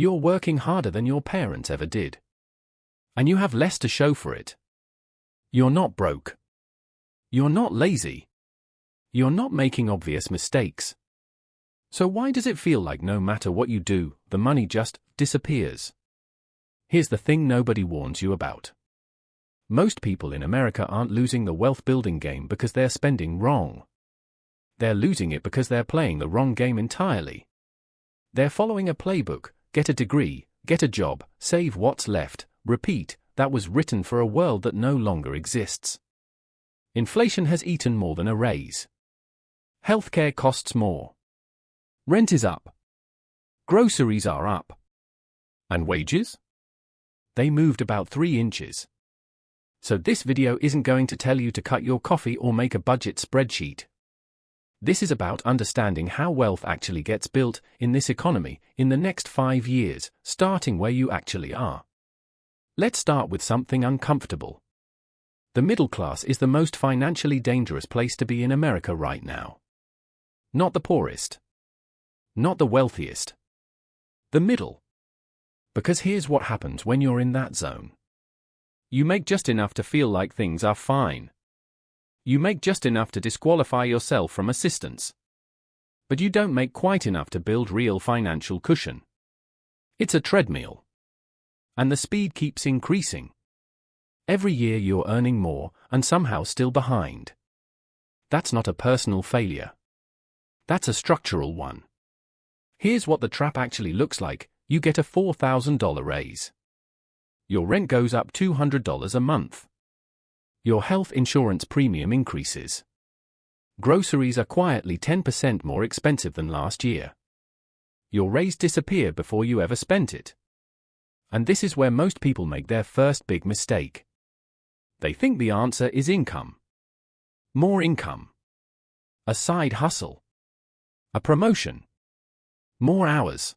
You're working harder than your parents ever did. And you have less to show for it. You're not broke. You're not lazy. You're not making obvious mistakes. So why does it feel like no matter what you do, the money just disappears? Here's the thing nobody warns you about. Most people in America aren't losing the wealth building game because they're spending wrong. They're losing it because they're playing the wrong game entirely. They're following a playbook: get a degree, get a job, save what's left, repeat, that was written for a world that no longer exists. Inflation has eaten more than a raise. Healthcare costs more. Rent is up. Groceries are up. And wages? They moved about 3 inches. So this video isn't going to tell you to cut your coffee or make a budget spreadsheet. This is about understanding how wealth actually gets built in this economy in the next 5 years, starting where you actually are. Let's start with something uncomfortable. The middle class is the most financially dangerous place to be in America right now. Not the poorest. Not the wealthiest. The middle. Because here's what happens when you're in that zone. You make just enough to feel like things are fine. You make just enough to disqualify yourself from assistance. But you don't make quite enough to build real financial cushion. It's a treadmill. And the speed keeps increasing. Every year you're earning more, and somehow still behind. That's not a personal failure. That's a structural one. Here's what the trap actually looks like. You get a $4,000 raise. Your rent goes up $200 a month. Your health insurance premium increases. Groceries are quietly 10% more expensive than last year. Your raise disappeared before you ever spent it. And this is where most people make their first big mistake. They think the answer is income. More income. A side hustle. A promotion. More hours.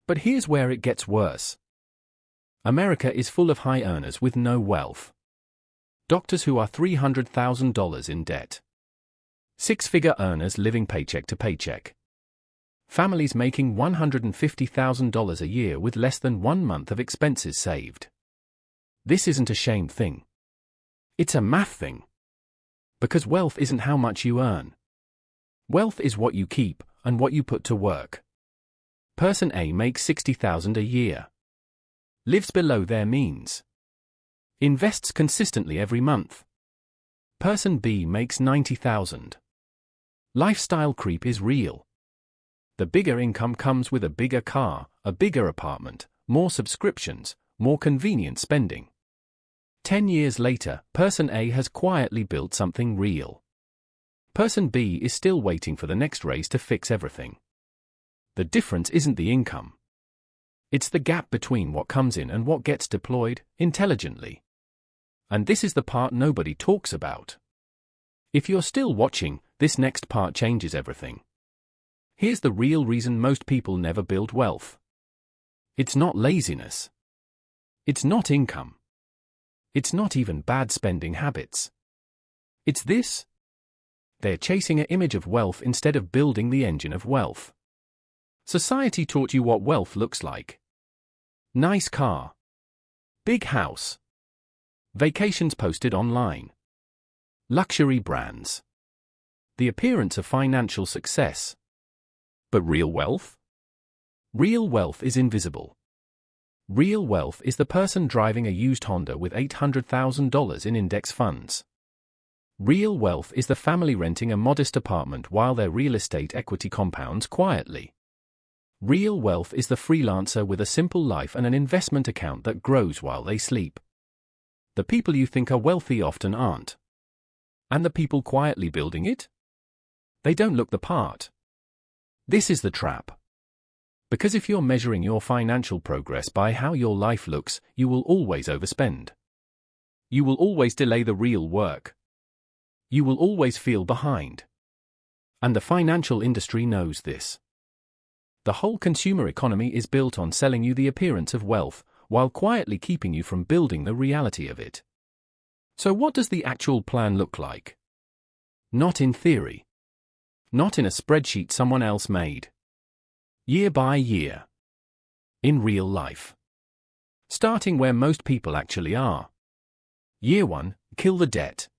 But here's where it gets worse. America is full of high earners with no wealth. Doctors who are $300,000 in debt. Six-figure earners living paycheck to paycheck. Families making $150,000 a year with less than 1 month of expenses saved. This isn't a shame thing. It's a math thing. Because wealth isn't how much you earn. Wealth is what you keep and what you put to work. Person A makes $60,000 a year. Lives below their means. Invests consistently every month. Person B makes $90,000. Lifestyle creep is real. The bigger income comes with a bigger car, a bigger apartment, more subscriptions, more convenient spending. 10 years later, Person A has quietly built something real. Person B is still waiting for the next raise to fix everything. The difference isn't the income. It's the gap between what comes in and what gets deployed intelligently. And this is the part nobody talks about. If you're still watching, this next part changes everything. Here's the real reason most people never build wealth. It's not laziness. It's not income. It's not even bad spending habits. It's this. They're chasing an image of wealth instead of building the engine of wealth. Society taught you what wealth looks like. Nice car. Big house. Vacations posted online. Luxury brands. The appearance of financial success. But real wealth? Real wealth is invisible. Real wealth is the person driving a used Honda with $800,000 in index funds. Real wealth is the family renting a modest apartment while their real estate equity compounds quietly. Real wealth is the freelancer with a simple life and an investment account that grows while they sleep. The people you think are wealthy often aren't. And the people quietly building it? They don't look the part. This is the trap. Because if you're measuring your financial progress by how your life looks, you will always overspend. You will always delay the real work. You will always feel behind. And the financial industry knows this. The whole consumer economy is built on selling you the appearance of wealth, while quietly keeping you from building the reality of it. So what does the actual plan look like? Not in theory. Not in a spreadsheet someone else made. Year by year. In real life. Starting where most people actually are. Year 1, kill the debt.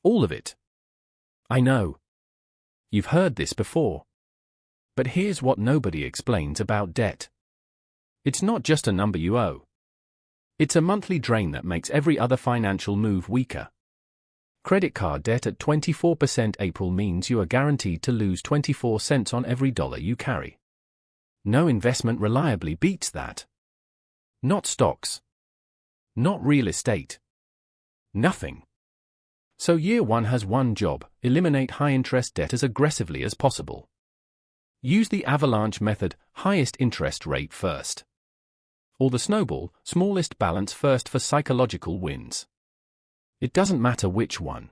All of it. I know. You've heard this before. But here's what nobody explains about debt. It's not just a number you owe. It's a monthly drain that makes every other financial move weaker. Credit card debt at 24% April means you are guaranteed to lose 24 cents on every dollar you carry. No investment reliably beats that. Not stocks. Not real estate. Nothing. So year 1 has one job: eliminate high-interest debt as aggressively as possible. Use the avalanche method, highest interest rate first. Or the snowball, smallest balance first for psychological wins. It doesn't matter which one.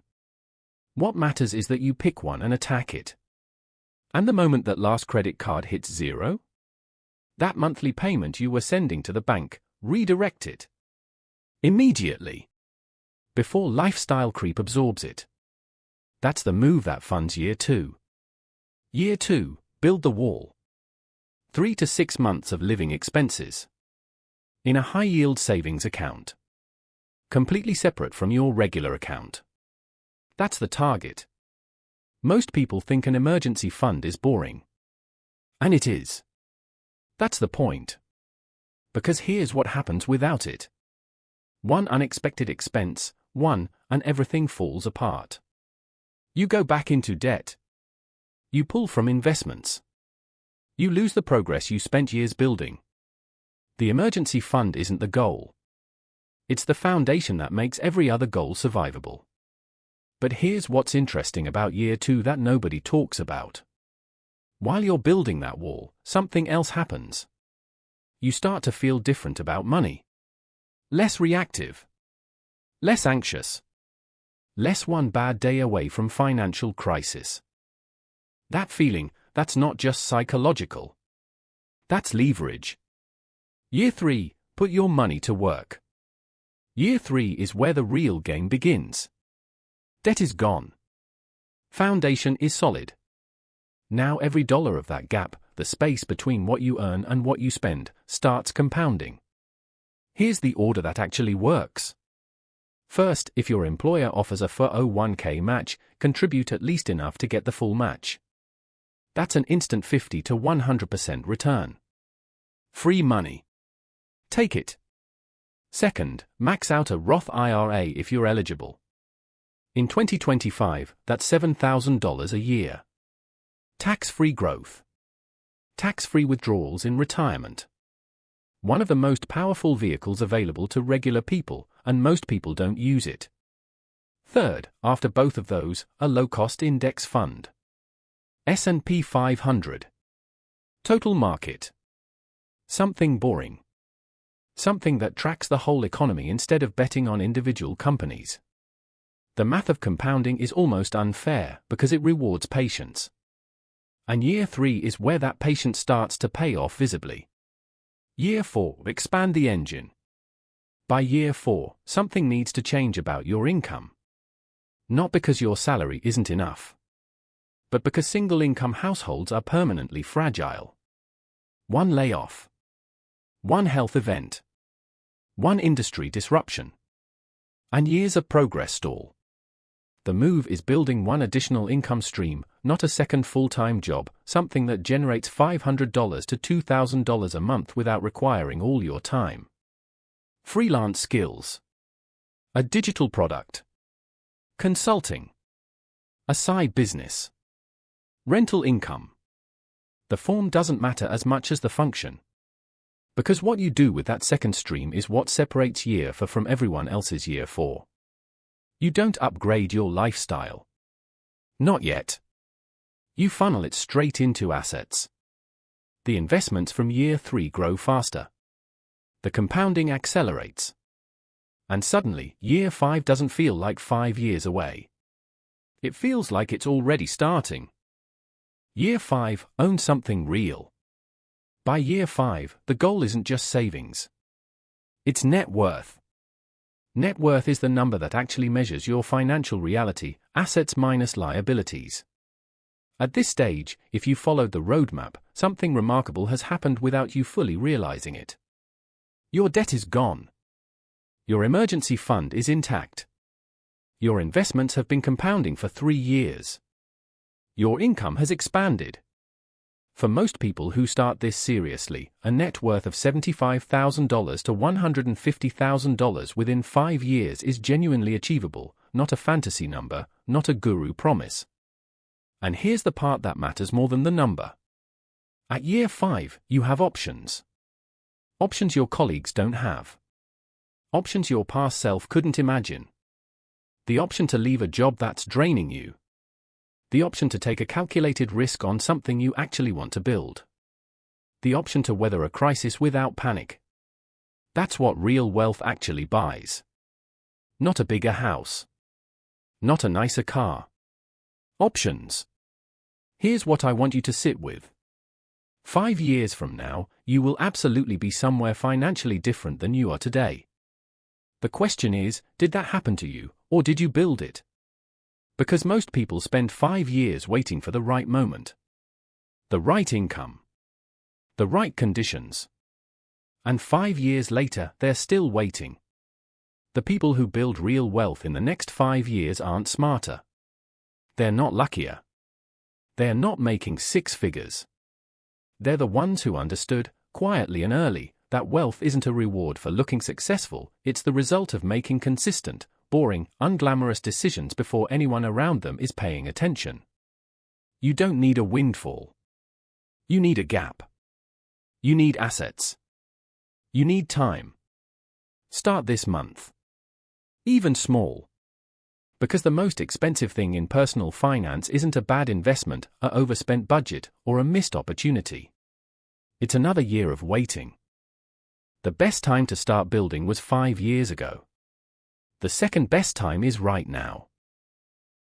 What matters is that you pick one and attack it. And the moment that last credit card hits zero, that monthly payment you were sending to the bank, redirect it. Immediately. Before lifestyle creep absorbs it. That's the move that funds year 2. Year 2, build the wall. 3 to 6 months of living expenses. In a high-yield savings account. Completely separate from your regular account. That's the target. Most people think an emergency fund is boring. And it is. That's the point. Because here's what happens without it. One unexpected expense, and everything falls apart. You go back into debt. You pull from investments. You lose the progress you spent years building. The emergency fund isn't the goal. It's the foundation that makes every other goal survivable. But here's what's interesting about year 2 that nobody talks about. While you're building that wall, something else happens. You start to feel different about money. Less reactive. Less anxious. Less one bad day away from financial crisis. That feeling, that's not just psychological. That's leverage. Year 3, put your money to work. Year 3 is where the real game begins. Debt is gone. Foundation is solid. Now every dollar of that gap, the space between what you earn and what you spend, starts compounding. Here's the order that actually works. First, if your employer offers a 401k match, contribute at least enough to get the full match. That's an instant 50 to 100% return. Free money. Take it. Second, max out a Roth IRA if you're eligible. In 2025, that's $7,000 a year. Tax-free growth. Tax-free withdrawals in retirement. One of the most powerful vehicles available to regular people, and most people don't use it. Third, after both of those, a low-cost index fund. S&P 500. Total market. Something boring. Something that tracks the whole economy instead of betting on individual companies. The math of compounding is almost unfair because it rewards patience. And year 3 is where that patience starts to pay off visibly. Year 4, expand the engine. By year 4, something needs to change about your income. Not because your salary isn't enough, but because single-income households are permanently fragile. One layoff. One health event. One industry disruption. And years of progress stall. The move is building one additional income stream, not a second full-time job, something that generates $500 to $2,000 a month without requiring all your time. Freelance skills. A digital product. Consulting. A side business. Rental income. The form doesn't matter as much as the function. Because what you do with that second stream is what separates year 4 from everyone else's year 4. You don't upgrade your lifestyle. Not yet. You funnel it straight into assets. The investments from year 3 grow faster. The compounding accelerates. And suddenly, year 5 doesn't feel like 5 years away. It feels like it's already starting. Year 5, own something real. By year 5, the goal isn't just savings. It's net worth. Net worth is the number that actually measures your financial reality, assets minus liabilities. At this stage, if you followed the roadmap, something remarkable has happened without you fully realizing it. Your debt is gone. Your emergency fund is intact. Your investments have been compounding for 3 years. Your income has expanded. For most people who start this seriously, a net worth of $75,000 to $150,000 within 5 years is genuinely achievable, not a fantasy number, not a guru promise. And here's the part that matters more than the number. At year 5, you have options. Options your colleagues don't have. Options your past self couldn't imagine. The option to leave a job that's draining you. The option to take a calculated risk on something you actually want to build. The option to weather a crisis without panic. That's what real wealth actually buys. Not a bigger house. Not a nicer car. Options. Here's what I want you to sit with. 5 years from now, you will absolutely be somewhere financially different than you are today. The question is, did that happen to you, or did you build it? Because most people spend 5 years waiting for the right moment. The right income. The right conditions. And 5 years later, they're still waiting. The people who build real wealth in the next 5 years aren't smarter. They're not luckier. They're not making 6 figures. They're the ones who understood, quietly and early, that wealth isn't a reward for looking successful, it's the result of making consistent, boring, unglamorous decisions before anyone around them is paying attention. You don't need a windfall. You need a gap. You need assets. You need time. Start this month. Even small. Because the most expensive thing in personal finance isn't a bad investment, an overspent budget, or a missed opportunity. It's another year of waiting. The best time to start building was 5 years ago. The second best time is right now.